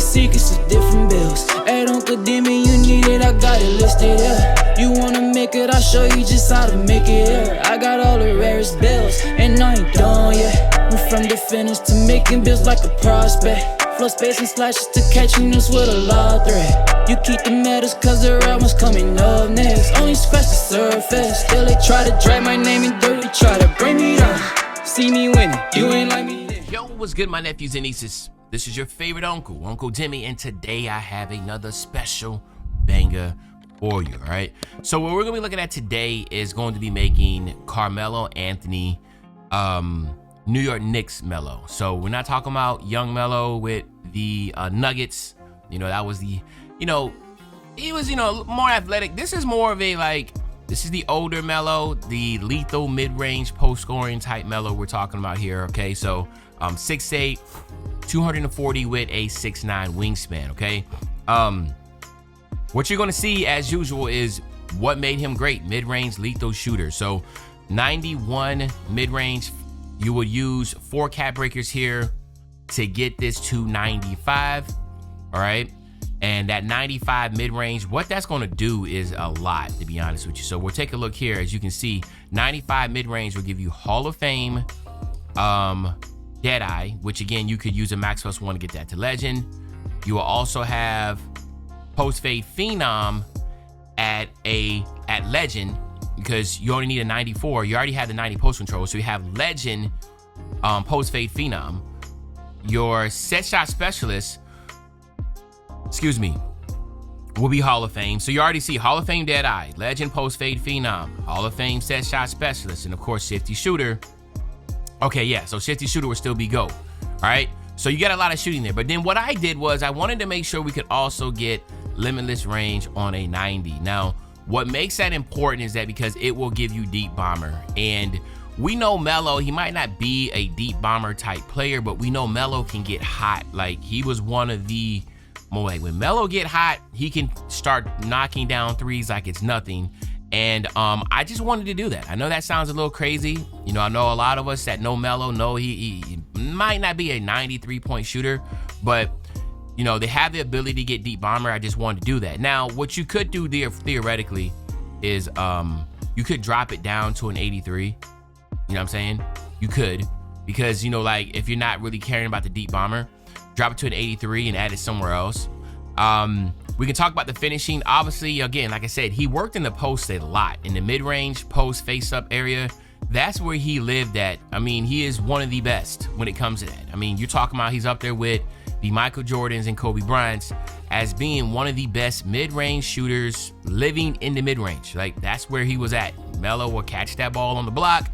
secrets of different bills. At Uncle Demi, you need it, I got it listed here. You wanna make it, I'll show you just how to make it here. I got all the rarest bills, and I ain't done yet. Went from the finish to making bills like a prospect. Flow space and slashes to catching us with a law threat. You keep the medals cause the right one's coming up next. Only scratch the surface. Still they try to drag my name in dirt, they try to bring me down. See me winning, you ain't like me then. Yo, what's good, my nephews and nieces? This is your favorite uncle, Uncle Demi, and today I have another special banger for you, alright? So what we're gonna be looking at today is going to be making Carmelo Anthony New York Knicks Melo. So we're not talking about young Melo with the Nuggets. You know, that was the, you know, he was, you know, more athletic. This is more of a, like, this is the older Melo, the lethal mid-range post-scoring type Melo we're talking about here, okay? So 6'8", 240 with a 6'9" wingspan, okay? What you're gonna see as usual is what made him great, mid-range lethal shooter. So 91 mid-range. You will use 4 cap breakers here to get this to 95, all right? And that 95 mid-range, what that's gonna do is a lot, to be honest with you. So we'll take a look here. As you can see, 95 mid-range will give you Hall of Fame, Deadeye, which again, you could use a max plus 1 to get that to Legend. You will also have Post-Fade Phenom at Legend, because you only need a 94. You already have the 90 post control, so you have Legend Post-Fade Phenom. Your set shot specialist, will be Hall of Fame. So you already see Hall of Fame Deadeye, Legend Post-Fade Phenom, Hall of Fame set shot specialist, and of course Shifty Shooter. Okay, yeah, so Shifty Shooter will still be GO. All right, so you got a lot of shooting there. But then what I did was I wanted to make sure we could also get limitless range on a 90. Now, what makes that important is that because it will give you deep bomber. And we know Melo, he might not be a deep bomber type player, but we know Melo can get hot. Like, he was one of the more, like, when Melo get hot, he can start knocking down threes like it's nothing. And I just wanted to do that. I know that sounds a little crazy. You know, I know a lot of us that know Melo know he might not be a 93-point shooter, but you know, they have the ability to get deep bomber. I just wanted to do that. Now, what you could do there theoretically is you could drop it down to an 83. You know what I'm saying? You could, because, you know, like, if you're not really caring about the deep bomber, drop it to an 83 and add it somewhere else. We can talk about the finishing. Obviously, again, like I said, he worked in the post a lot. In the mid-range post face-up area, that's where he lived at. I mean, he is one of the best when it comes to that. I mean, you're talking about he's up there with the Michael Jordans and Kobe Bryants as being one of the best mid-range shooters living in the mid-range. Like, that's where he was at. Melo will catch that ball on the block.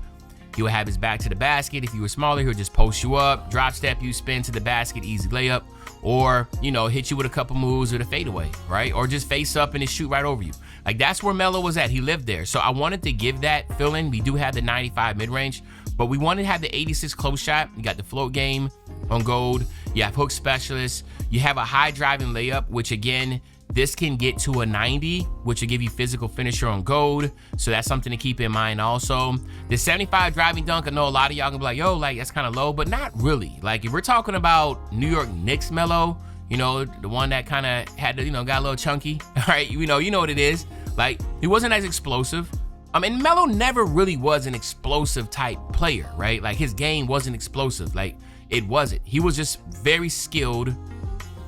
He will have his back to the basket. If you were smaller, he'll just post you up, drop step you, spin to the basket, easy layup, or, you know, hit you with a couple moves with a fadeaway, right? Or just face up and just shoot right over you. Like, that's where Melo was at. He lived there. So I wanted to give that feeling. We do have the 95 mid-range, but we wanted to have the 86 close shot. You got the float game on gold. You have hook specialist. You have a high driving layup, which again, this can get to a 90, which will give you physical finisher on gold. So that's something to keep in mind also. The 75 driving dunk, I know a lot of y'all gonna be like, yo, like, that's kind of low, but not really. Like, if we're talking about New York Knicks Melo, you know, the one that kind of had to, you know, got a little chunky, all right? You know what it is. Like, he wasn't as explosive. And Melo never really was an explosive type player, right? Like, his game wasn't explosive. Like, it wasn't. He was just very skilled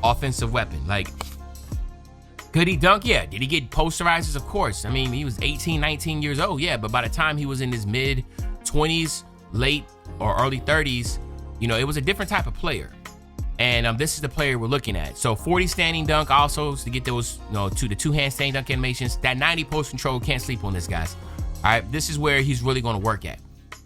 offensive weapon. Like, could he dunk? Yeah. Did he get posterizers? Of course. I mean, he was 18, 19 years old. Yeah, but by the time he was in his mid-20s, late or early 30s, you know, it was a different type of player. And this is the player we're looking at. So 40 standing dunk also to get those, you know, to the 2-hand standing dunk animations. That 90 post control, can't sleep on this, guys. All right, this is where he's really going to work at.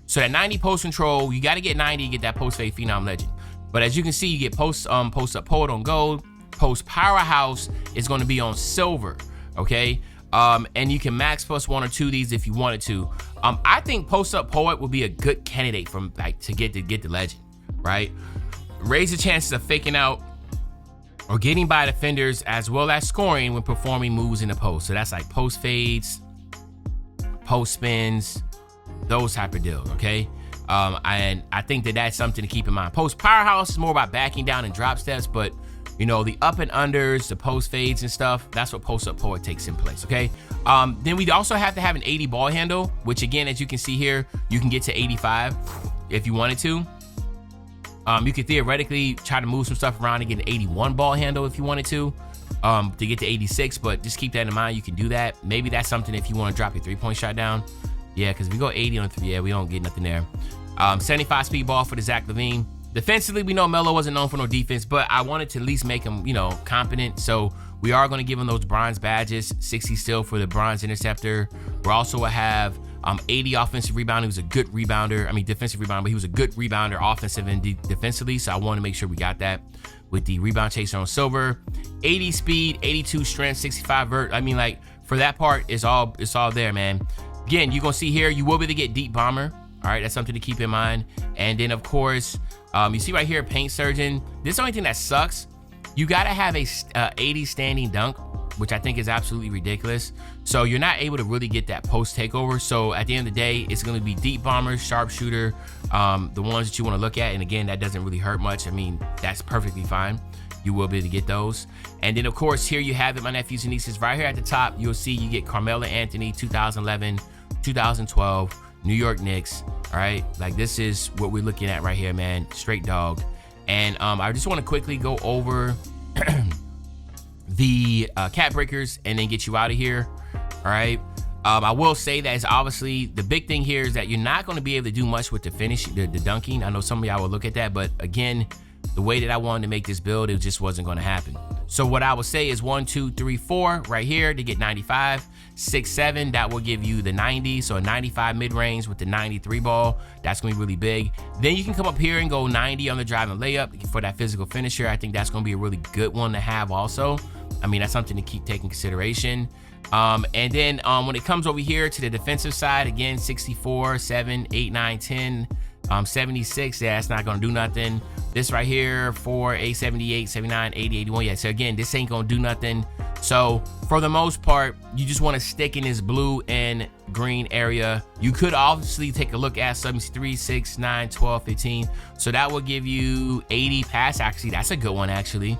So that 90 post control, you got to get 90 to get that post-fade Phenom Legend. But as you can see, you get post up poet on gold. Post powerhouse is going to be on silver, okay? And you can max plus 1 or 2 of these if you wanted to. I think post up poet would be a good candidate from, like, to get the legend, right? Raise the chances of faking out or getting by defenders as well as scoring when performing moves in the post. So that's like post fades, post spins, those type of deals, okay? And I think that that's something to keep in mind. Post powerhouse is more about backing down and drop steps, but you know, the up and unders, the post fades and stuff, that's what post up poet takes in place, okay? Then we also have to have an 80 ball handle, which again, as you can see here, you can get to 85 if you wanted to. You could theoretically try to move some stuff around and get an 81 ball handle if you wanted to get to 86, but just keep that in mind, you can do that. Maybe that's something if you want to drop your 3-point shot down. Yeah, because if we go 80 on 3, yeah, we don't get nothing there. 75 speed ball for the Zach LaVine. Defensively, we know Melo wasn't known for no defense, but I wanted to at least make him, you know, competent. So we are going to give him those bronze badges, 60 still for the bronze interceptor. We also have 80 offensive rebound. He was a good rebounder. I mean, defensive rebounder, but he was a good rebounder, offensive and defensively. So I want to make sure we got that with the rebound chaser on silver. 80 speed, 82 strength, 65 vert. I mean, like, for that part, it's all there, man. Again, you're going to see here, you will be able to get deep bomber. All right, that's something to keep in mind. And then, of course, you see right here, paint surgeon. This is the only thing that sucks. You got to have a 80 standing dunk, which I think is absolutely ridiculous. So you're not able to really get that post takeover. So at the end of the day, it's going to be deep bomber, sharpshooter, the ones that you want to look at. And again, that doesn't really hurt much. I mean, that's perfectly fine. You will be able to get those. And then, of course, here you have it, my nephews and nieces. Right here at the top, you'll see you get Carmelo Anthony, 2011, 2012, New York Knicks. All right, like, this is what we're looking at right here, man. Straight dog. And I just want to quickly go over the cat breakers and then get you out of here. All right. I will say that is obviously the big thing here is that you're not going to be able to do much with the finish, the dunking. I know some of y'all will look at that, but again, the way that I wanted to make this build, it just wasn't going to happen. So what I would say is 1, 2, 3, 4 right here to get 95, 6, 7, that will give you the 90. So a 95 mid-range with the 93 ball, that's going to be really big. Then you can come up here and go 90 on the drive and layup for that physical finisher. I think that's going to be a really good one to have also. I mean, that's something to keep taking consideration. And then when it comes over here to the defensive side, again, 64, 7, 8, 9, 10, 76, yeah, it's not going to do nothing. This right here, 4, 8, 78, 79, 80, 81. Yeah, so again, this ain't going to do nothing. So for the most part, you just want to stick in this blue and green area. You could obviously take a look at 73, 6, 9, 12, 15. So that will give you 80 pass accuracy. That's a good one, actually.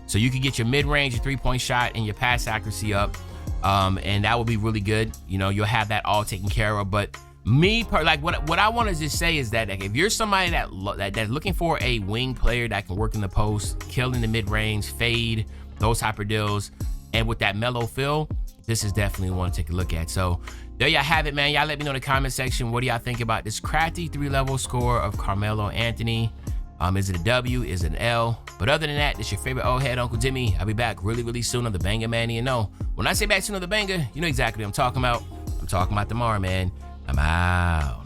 So you can get your mid-range, your 3-point shot, and your pass accuracy up. And that will be really good. You know, you'll have that all taken care of. But what I want to just say is that, like, if you're somebody that's looking for a wing player that can work in the post, kill in the mid-range, fade, those type of deals, and with that mellow feel, this is definitely one to take a look at. So there y'all have it, man. Y'all let me know in the comment section, what do y'all think about this crafty 3-level score of Carmelo Anthony? Is it a W? Is it an L? But other than that, it's your favorite old head, Uncle Jimmy. I'll be back really, really soon on the Banger Man. You know, when I say back soon on the Banger, you know exactly what I'm talking about. I'm talking about tomorrow, man. I'm out.